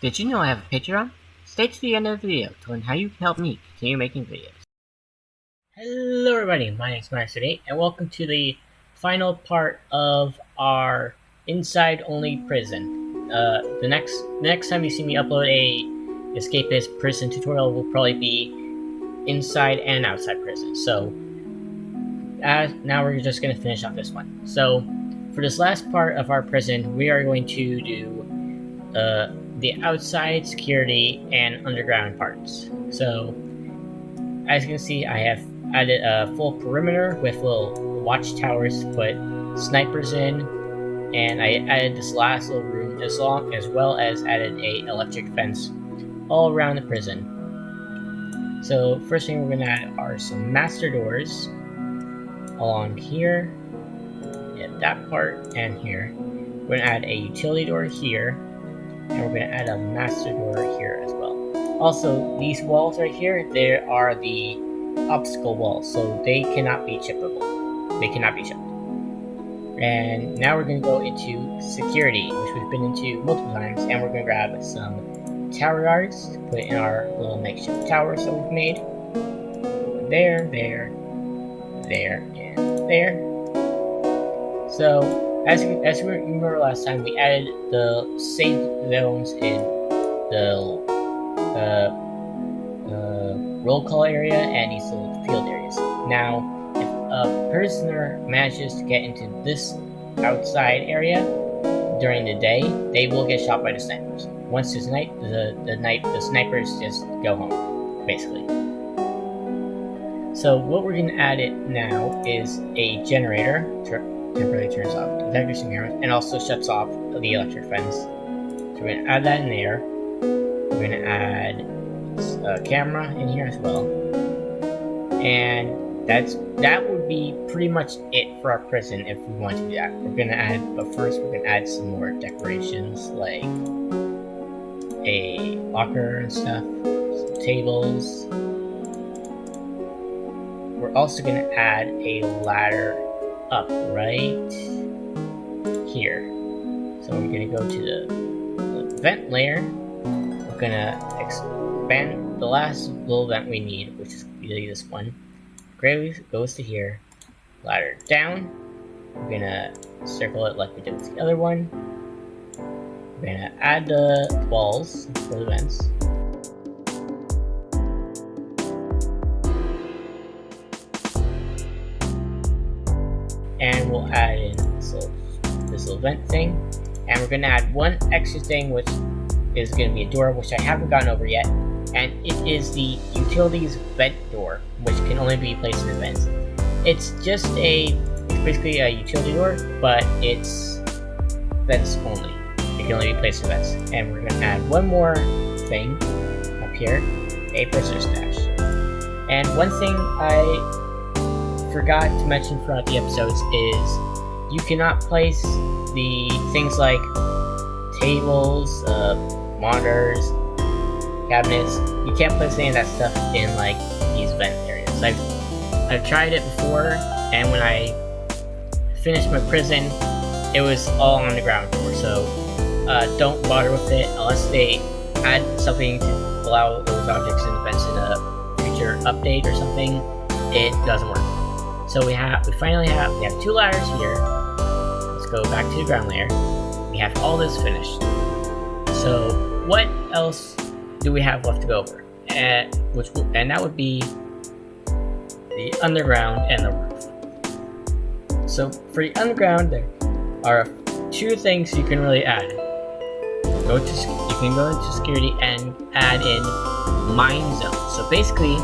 Did you know I have a Patreon? Stay to the end of the video to learn how you can help me continue making videos. Hello everybody, my name is MacLeod, and welcome to the final part of our inside-only prison. The next time you see me upload a Escapist prison tutorial will probably be inside and outside prison. So, now we're just going to finish off this one. So, for this last part of our prison, we are going to do the outside security and underground parts. So, as you can see, I have added a full perimeter with little watchtowers to put snipers in, and I added this last little room as well as added a electric fence all around the prison. So, first thing we're going to add are some master doors along here, and that part, and here. We're going to add a utility door here, and we're going to add a master door here as well. Also, these walls right here, they are the obstacle walls, so they cannot be chippable. They cannot be chipped. And now we're going to go into security, which we've been into multiple times, and we're going to grab some tower guards to put in our little makeshift towers that we've made. There, there, there, and there. So, as you remember last time, we added the safe zones in the roll call area and these little field areas. Now, if a prisoner manages to get into this outside area during the day, they will get shot by the snipers. Once it's night, the snipers just go home, basically. So what we're going to add it now is a generator. Temporarily turns off the vibration cameras and also shuts off the electric fence. So we're going to add that in there. We're going to add a camera in here as well. And that would be pretty much it for our prison if we want to do that. We're going to add, but first we're going to add some more decorations like a locker and stuff, some tables. We're also going to add a ladder up right here. So we're going to go to the vent layer. We're going to expand the last little vent we need, which is really this one. Gravy goes to here. Ladder down. We're going to circle it like we did with the other one. We're going to add the walls for the vents. And we'll add in this little vent thing, and we're going to add one extra thing, which is going to be a door, which I haven't gotten over yet, and it is the utilities vent door, which can only be placed in the vents. It's basically a utility door, but it's vents only. It can only be placed in vents. And we're going to add one more thing up here, a prisoner stash. And one thing I forgot to mention throughout the episodes is you cannot place the things like tables, monitors, cabinets. You can't place any of that stuff in like these vent areas. I've tried it before, and when I finished my prison, it was all on the ground floor. So don't bother with it unless they add something to allow those objects in the vents in a future update or something. It doesn't work. So we have 2 ladders here. Let's go back to the ground layer. We have all this finished. So what else do we have left to go over? And that would be the underground and the roof. So for the underground, there are 2 things you can really add. You can go into security and add in mine zones. So basically,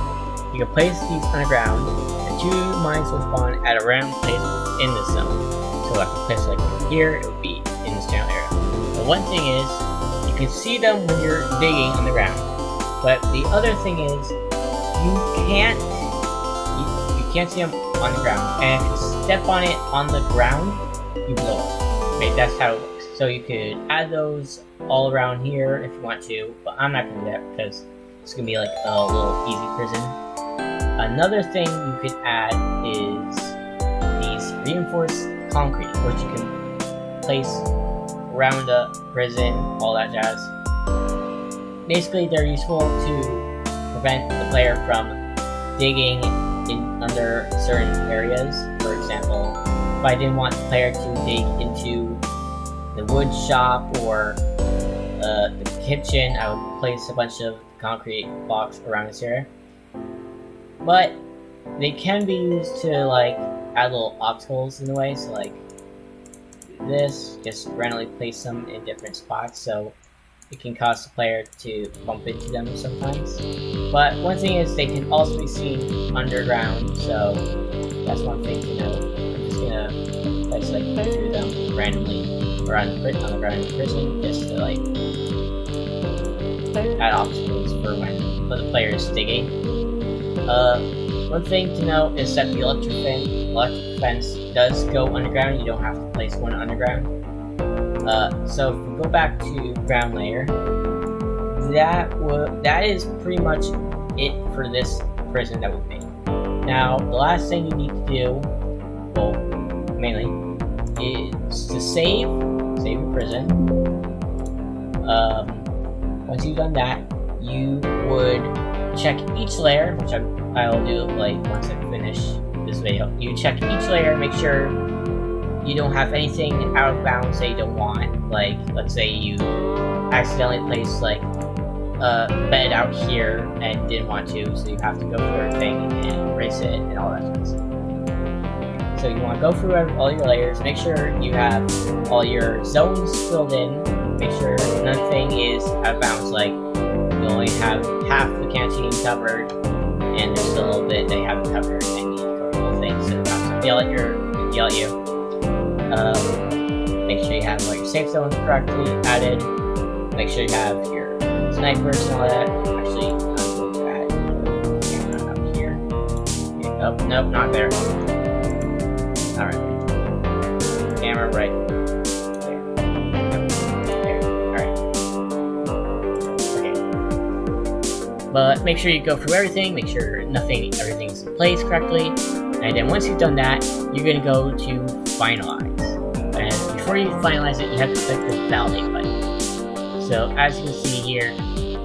you can place these underground. 2 mines will spawn at a random place within the zone. So if a place like over here, it would be in this general area. But one thing is, you can see them when you're digging on the ground. But the other thing is, you can't see them on the ground. And if you step on it on the ground, you blow it. Okay, that's how it works. So you could add those all around here if you want to, but I'm not going to do that because it's going to be like a little easy prison. Another thing you could add is these reinforced concrete, which you can place around the prison, all that jazz. basically they're useful to prevent the player from digging in under certain areas. For example, if I didn't want the player to dig into the wood shop or the kitchen, I would place a bunch of concrete blocks around this area. But they can be used to like add little obstacles in the way, so like this, just randomly place them in different spots so it can cause the player to bump into them sometimes. But one thing is they can also be seen underground, so that's one thing to note. I'm just gonna place like through them randomly around the ground in the prison, just to like add obstacles for when the player is digging. One thing to note is that the electric fence does go underground. You don't have to place one underground. So if we go back to ground layer, that is pretty much it for this prison that we made. Now, the last thing you need to do, well, mainly, is to save your prison. Once you've done that, you would check each layer, which I'll do like once I finish this video. You check each layer, make sure you don't have anything out of bounds that you don't want. Like, let's say you accidentally placed like a bed out here and didn't want to, so you have to go through everything and erase it and all that kind of stuff. So you want to go through all your layers, make sure you have all your zones filled in, make sure nothing is out of bounds, like you only have half the canteen covered and there's still a little bit they haven't covered and you need to cover the whole thing, so they'll yell at you. Make sure you have all your safe zones correctly added. Make sure you have your snipers and all that. Actually, I'm going to add the camera up here. Okay. Oh, nope, not there. Alright. Camera right there. There. Alright. Okay. But make sure you go through everything. Make sure everything's in place correctly. And then once you've done that, you're going to go to finalize. And before you finalize it, you have to click the validate button. So as you can see here,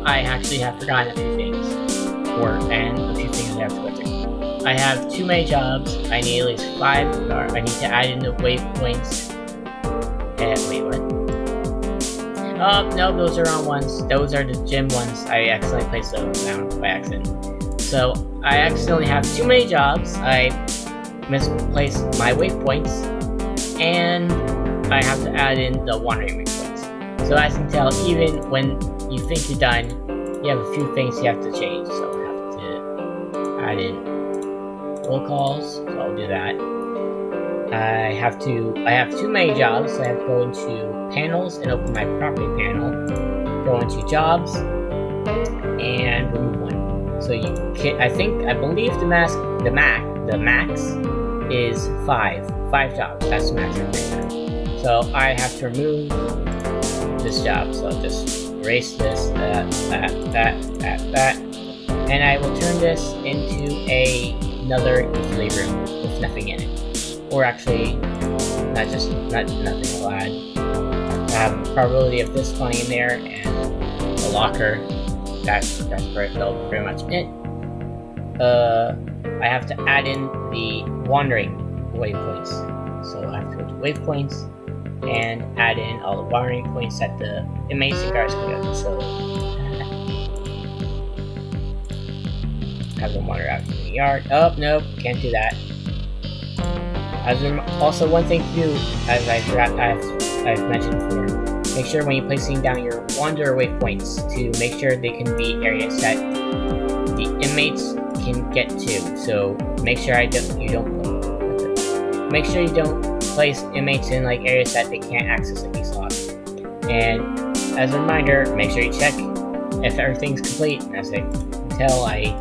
I actually have forgotten a few things, and a few things I have to go through. I have too many jobs. I need at least 5. I need to add in the waypoints. Wait, what? Oh, no, those are wrong ones. Those are the gym ones. I accidentally placed those down by accident. So I accidentally have too many jobs. I misplaced my waypoints, and I have to add in the wandering waypoints. So as you can tell, even when you think you're done, you have a few things you have to change. So I have to add in roll calls, so I'll do that. I have too many jobs, so I have to go into panels and open my property panel, go into jobs, and remove one. So I believe the max is 5 jobs. That's the max I'm pretty sure. So I have to remove this job. So I'll just erase this, that, and I will turn this into another utility room with nothing in it. Or actually, nothing will add. I have a probability of this spawning in there and the locker. That's pretty much it. I have to add in the wandering waypoints. So I have to go to waypoints and add in all the wandering points that the inmates and guards can go. So have them wander out in the yard. Oh, nope, can't do that. Also, one thing to do, as I've mentioned before, make sure when you're placing down your wanderer waypoints to make sure they can be areas that the inmates can get to. So make sure you don't place inmates in like areas that they can't access like these slots. And as a reminder, make sure you check if everything's complete. And as I can tell, I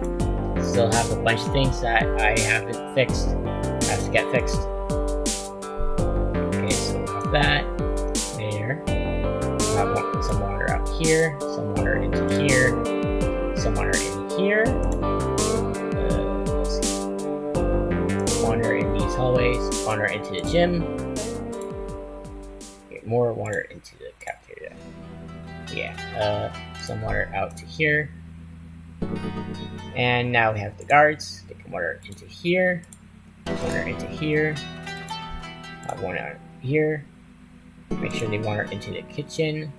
still have a bunch of things that I haven't fixed. I have to get fixed. Okay, so we have that there. I want some water out here, some water into here, some water in here. Let's see. Water in these hallways, water into the gym. Okay, more water into the cafeteria. Yeah. some water out to here. And now we have the guards. They can water into here. Water into here. Water here. Make sure they water into the kitchen.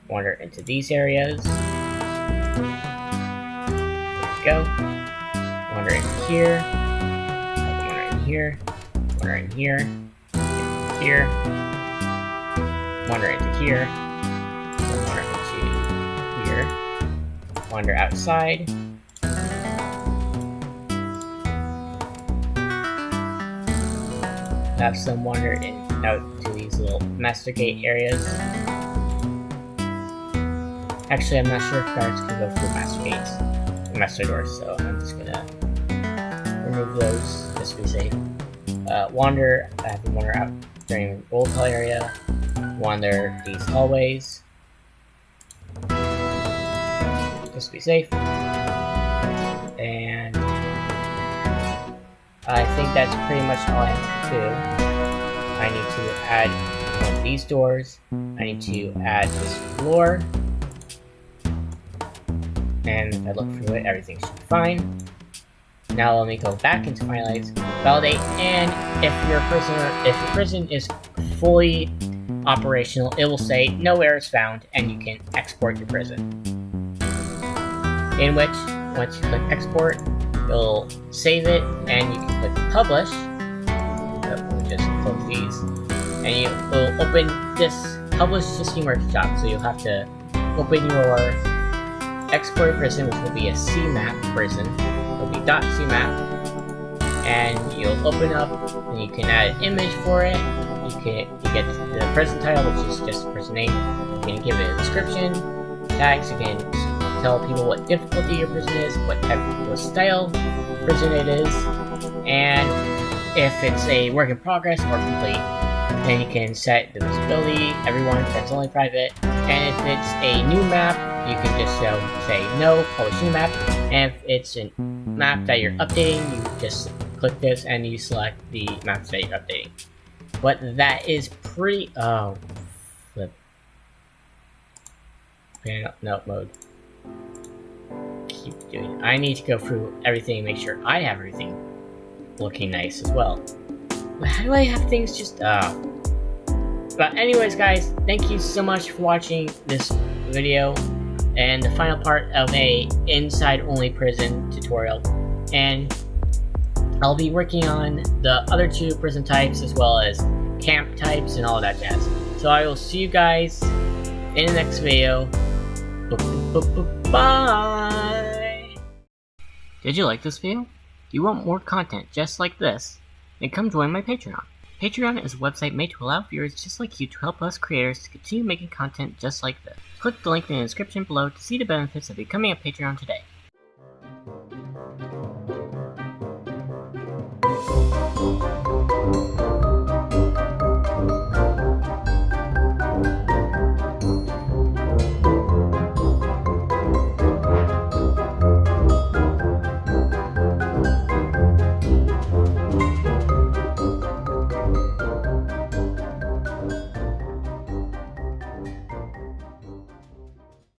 Water into these areas. There we go. Water in here. Water in here. Water in here. Here. Water into here. Water into here. Wander outside. Have some wander in out to these little master gate areas. Actually, I'm not sure if guards can go through master gates, master doors, so I'm just gonna remove those just to be safe. Wander, I have to wander out during the roll call area. Wander these hallways, just to be safe. And I think that's pretty much all I have to do. I need to add one of these doors. I need to add this floor. And if I look through it, everything should be fine. Now let me go back into finalize, validate, and if your prison is fully operational, it will say no errors found, and you can export your prison. In which, once you click export, you'll save it, and you can click publish. We'll just close these, and you will open this publish system workshop. So you'll have to open your export prison, which will be a CMAP prison. It will be .cmap, and you'll open up, and you can add an image for it. You get the prison title, which is just the prison name. You can give it a description, tags. You can tell people what difficulty your prison is, what type of style prison it is, and if it's a work in progress or complete. Then you can set the visibility, everyone, friends only, private. And if it's a new map, you can just say no, publish new map. And if it's a map that you're updating, you just click this and you select the maps that you're updating. But that is pretty, flip. No, mode. Keep doing, I need to go through everything and make sure I have everything looking nice as well. But how do I have things just, But anyways, guys, thank you so much for watching this video and the final part of a inside-only prison tutorial. And I'll be working on the other two prison types as well as camp types and all that jazz. So I will see you guys in the next video. Bye! Did you like this video? Do you want more content just like this? Then come join my Patreon. Patreon is a website made to allow viewers just like you to help us creators to continue making content just like this. Click the link in the description below to see the benefits of becoming a Patreon today.